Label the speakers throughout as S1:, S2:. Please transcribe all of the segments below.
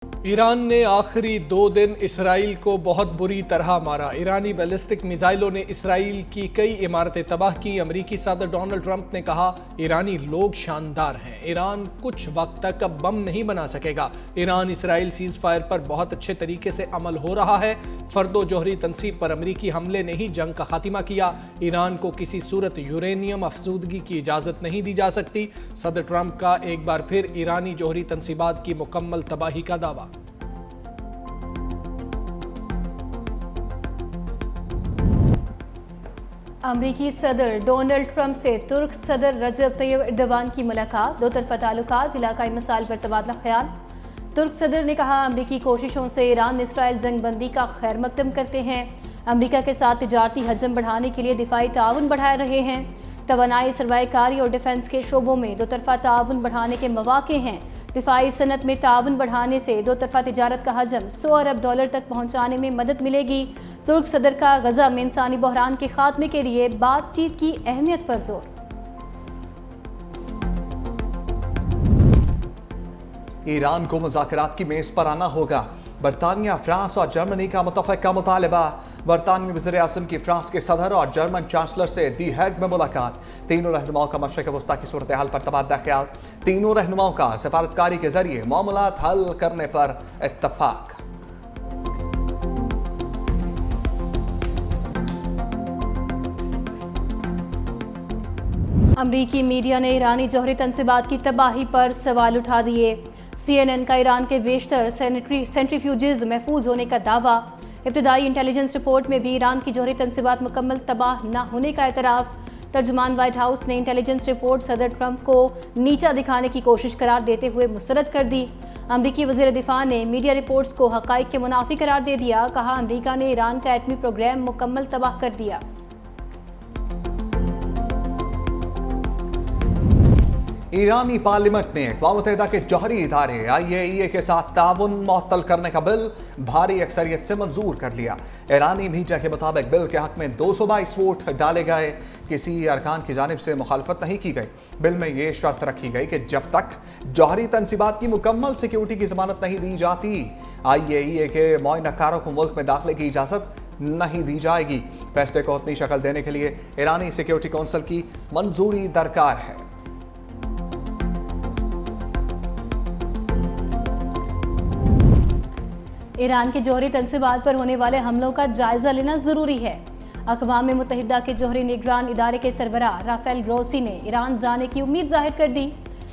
S1: ایران نے آخری 2 دن اسرائیل کو بہت بری طرح مارا۔ ایرانی بیلسٹک میزائلوں نے اسرائیل کی کئی عمارتیں تباہ کی۔ امریکی صدر ڈونلڈ ٹرمپ نے کہا ایرانی لوگ شاندار ہیں، ایران کچھ وقت تک اب بم نہیں بنا سکے گا۔ ایران اسرائیل سیز فائر پر بہت اچھے طریقے سے عمل ہو رہا ہے۔ فرد و جوہری تنصیب پر امریکی حملے نے ہی جنگ کا خاتمہ کیا۔ ایران کو کسی صورت یورینیم افزودگی کی اجازت نہیں دی جا سکتی۔ صدر ٹرمپ کا ایک بار پھر ایرانی جوہری تنصیبات کی مکمل تباہی کا دعویٰ۔
S2: امریکی صدر ڈونلڈ ٹرمپ سے ترک صدر رجب طیب ایردوان کی ملاقات، 2 طرفہ تعلقات، علاقائی مسائل پر تبادلہ خیال۔ ترک صدر نے کہا امریکی کوششوں سے ایران اسرائیل جنگ بندی کا خیر مقدم کرتے ہیں، امریکہ کے ساتھ تجارتی حجم بڑھانے کے لیے دفاعی تعاون بڑھا رہے ہیں، توانائی، سرمایہ کاری اور ڈیفنس کے شعبوں میں 2 طرفہ تعاون بڑھانے کے مواقع ہیں۔ دفاعی صنعت میں تعاون بڑھانے سے 2 طرفہ تجارت کا حجم $100 ارب تک پہنچانے میں مدد ملے گی۔ ترک صدر کا غزہ میں انسانی بحران کے خاتمے کے لیے بات چیت کی اہمیت پر زور۔
S3: ایران کو مذاکرات کی میز پر آنا ہوگا، برطانیہ، فرانس اور جرمنی کا متفقہ مطالبہ۔ برطانوی وزیر اعظم کی فرانس کے صدر اور جرمن چانسلر سے دی ہیگ میں ملاقات۔ تینوں رہنماؤں کا مشرق وسطیٰ کی صورتحال پر تبادلہ خیال۔ تینوں رہنماؤں کا سفارتکاری کے ذریعے معاملات حل کرنے پر اتفاق۔
S2: امریکی میڈیا نے ایرانی جوہری تنصیبات کی تباہی پر سوال اٹھا دیے۔ CNN کا ایران کے بیشتر سینٹریفیوجز محفوظ ہونے کا دعویٰ۔ ابتدائی انٹیلیجنس رپورٹ میں بھی ایران کی جوہری تنصیبات مکمل تباہ نہ ہونے کا اعتراف۔ ترجمان وائٹ ہاؤس نے انٹیلیجنس رپورٹ صدر ٹرمپ کو نیچا دکھانے کی کوشش قرار دیتے ہوئے مسترد کر دی۔ امریکی وزیر دفاع نے میڈیا رپورٹس کو حقائق کے منافی قرار دے دیا، کہا امریکہ نے ایران کا ایٹمی پروگرام مکمل تباہ کر دیا۔
S3: ایرانی پارلیمنٹ نے اقوام متحدہ کے جوہری ادارے IAEA کے ساتھ تعاون معطل کرنے کا بل بھاری اکثریت سے منظور کر لیا۔ ایرانی میڈیا کے مطابق بل کے حق میں 222 ووٹ ڈالے گئے، کسی ارکان کی جانب سے مخالفت نہیں کی گئی۔ بل میں یہ شرط رکھی گئی کہ جب تک جوہری تنصیبات کی مکمل سیکیورٹی کی ضمانت نہیں دی جاتی، IAEA کے معائنہ کاروں کو ملک میں داخلے کی اجازت نہیں دی جائے گی۔ فیصلے کو اپنی شکل دینے کے لیے ایرانی سیکیورٹی کونسل کی منظوری درکار ہے۔
S2: ایران کے جوہری تنصیبات پر ہونے والے حملوں کا جائزہ لینا ضروری ہے۔ اقوام متحدہ کے جوہری نگران ادارے کے سربراہ رافیل گروسی نے ایران جانے کی امید ظاہر کر دی۔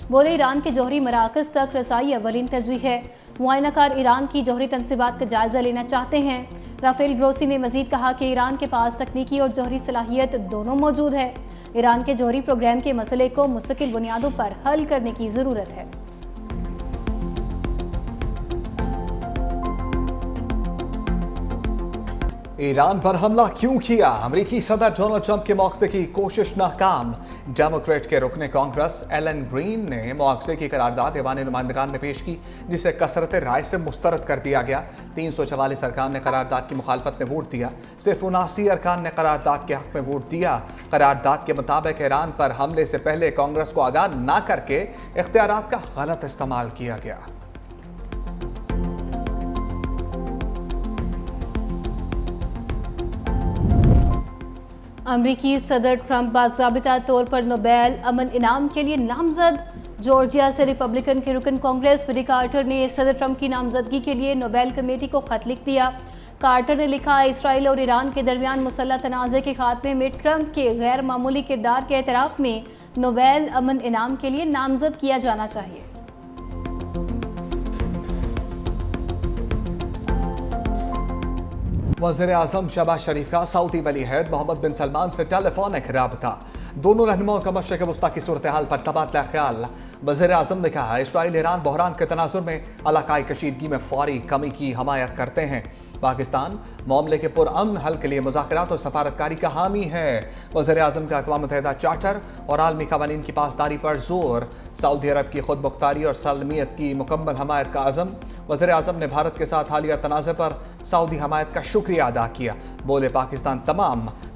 S2: بولے ایران کے جوہری مراکز تک رسائی اولین ترجیح ہے۔ معائنہ کار ایران کی جوہری تنصیبات کا جائزہ لینا چاہتے ہیں۔ رافیل گروسی نے مزید کہا کہ ایران کے پاس تکنیکی اور جوہری صلاحیت دونوں موجود ہے۔ ایران کے جوہری پروگرام کے مسئلے کو مستقل بنیادوں پر حل کرنے کی ضرورت ہے۔
S3: ایران پر حملہ کیوں کیا؟ امریکی صدر ڈونلڈ ٹرمپ کے مواخذے کی کوشش ناکام۔ ڈیموکریٹ کے رکن کانگریس ایلن گرین نے مواخذے کی قرارداد ایوان نمائندگان میں پیش کی، جسے کثرت رائے سے مسترد کر دیا گیا۔ 344 ارکان نے قرارداد کی مخالفت میں ووٹ دیا، صرف 79 ارکان نے قرارداد کے حق میں ووٹ دیا۔ قرارداد کے مطابق ایران پر حملے سے پہلے کانگریس کو آگاہ نہ کر کے اختیارات کا غلط استعمال کیا گیا۔
S2: امریکی صدر ٹرمپ باضابطہ طور پر نوبیل امن انعام کے لیے نامزد۔ جارجیا سے ریپبلکن کے رکن کانگریس پیری کارٹر نے صدر ٹرمپ کی نامزدگی کے لیے نوبیل کمیٹی کو خط لکھ دیا۔ کارٹر نے لکھا، اسرائیل اور ایران کے درمیان مسلح تنازع کے خاتمے میں ٹرمپ کے غیر معمولی کردار کے اعتراف میں نوبیل امن انعام کے لیے نامزد کیا جانا چاہیے۔
S3: وزیر اعظم شہباز شریف کا سعودی ولی عہد محمد بن سلمان سے ٹیلی فونک رابطہ۔ دونوں رہنماؤں کا مشرق وسطیٰ کی صورتحال پر تبادلہ خیال۔ وزیر اعظم نے کہا اسرائیل ایران بحران کے تناظر میں علاقائی کشیدگی میں فوری کمی کی حمایت کرتے ہیں۔ پاکستان معاملے کے پرامن حل کے لیے مذاکرات اور سفارتکاری کا حامی ہے۔ وزیر اعظم کا اقوام متحدہ چارٹر اور عالمی قوانین کی پاسداری پر زور۔ سعودی عرب کی خود مختاری اور سالمیت کی مکمل حمایت کا عزم۔ وزیر اعظم نے بھارت کے ساتھ حالیہ تنازع پر سعودی حمایت کا شکریہ ادا کیا۔ بولے پاکستان تمام